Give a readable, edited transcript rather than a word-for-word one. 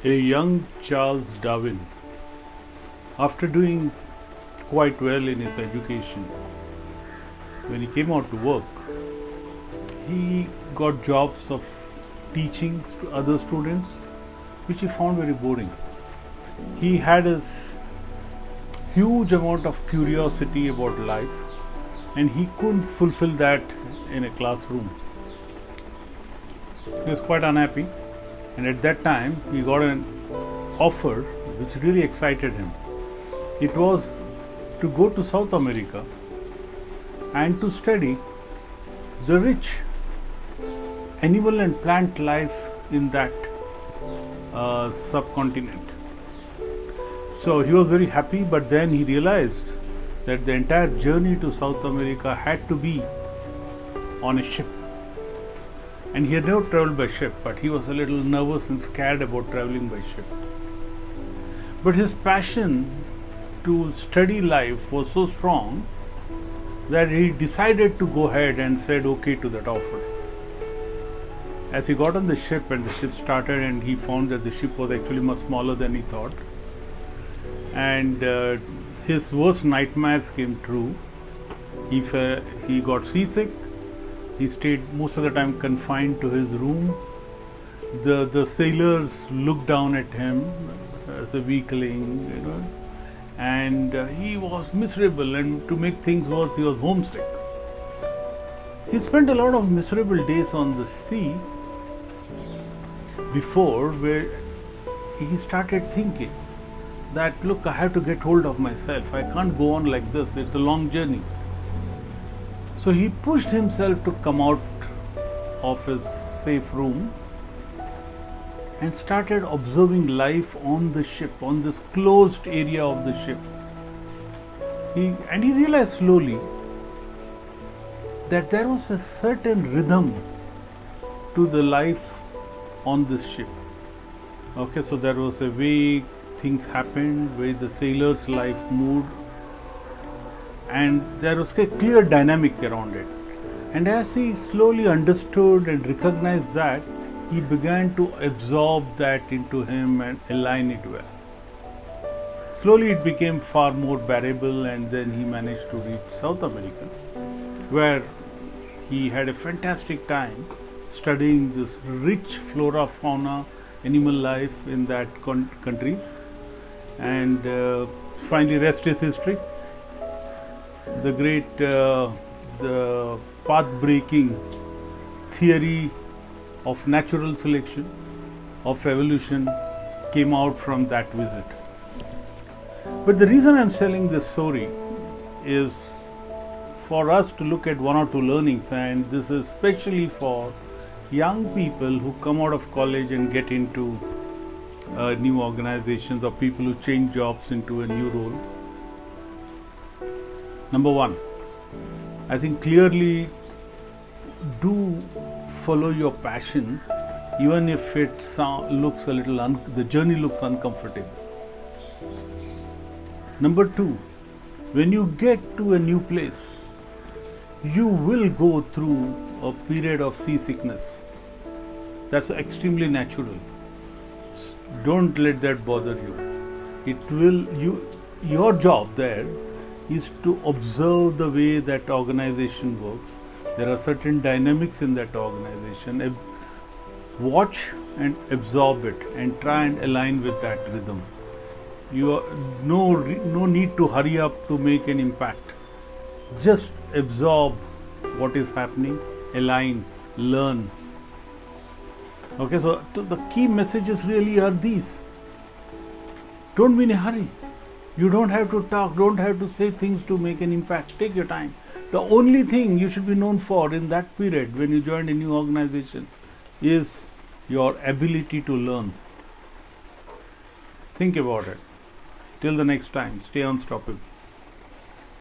A young Charles Darwin, after doing quite well in his education, when he came out to work, he got jobs of teaching to other students, which he found very boring. He had a huge amount of curiosity about life, and he couldn't fulfill that in a classroom. He was quite unhappy, and at that time he got an offer which really excited him. It was to go to South America and to study the rich animal and plant life in that subcontinent. So he was very happy, but then he realized that the entire journey to South America had to be on a ship. And he had never traveled by ship, but he was a little nervous and scared about traveling by ship. But his passion to study life was so strong that he decided to go ahead and said okay to that offer. As he got on the ship and the ship started, and he found that the ship was actually much smaller than he thought, and his worst nightmares came true. He got seasick. He stayed most of the time confined to his room. The sailors looked down at him as a weakling, and he was miserable, and to make things worse, he was homesick. He spent a lot of miserable days on the sea before, where he started thinking that, look, I have to get hold of myself. I can't go on like this. It's a long journey. So he pushed himself to come out of his safe room and started observing life on the ship, on this closed area of the ship. He realized slowly that there was a certain rhythm to the life on this ship. Okay, so there was a way things happened, way the sailor's life moved, and there was a clear dynamic around it. And as he slowly understood and recognized that, he began to absorb that into him and align it well. Slowly it became far more bearable, and then he managed to reach South America, where he had a fantastic time studying this rich flora, fauna, animal life in that countries, and finally rest is history. The great the path-breaking theory of natural selection, of evolution, came out from that visit. But the reason I'm telling this story is for us to look at one or two learnings, and this is especially for young people who come out of college and get into new organizations, or people who change jobs into a new role. Number one, I think clearly do follow your passion, even if it looks a little, the journey looks uncomfortable. Number two, when you get to a new place, you will go through a period of seasickness. That's extremely natural. Don't let that bother you. Your job there is to observe the way that organization works. There are certain dynamics in that organization. Watch and absorb it and try and align with that rhythm. No need to hurry up to make an impact. Just absorb what is happening, align, learn. Okay, so the key messages really are these. Don't be in a hurry. You don't have to talk, don't have to say things to make an impact. Take your time. The only thing you should be known for in that period when you join a new organization is your ability to learn. Think about it. Till the next time, stay unstoppable.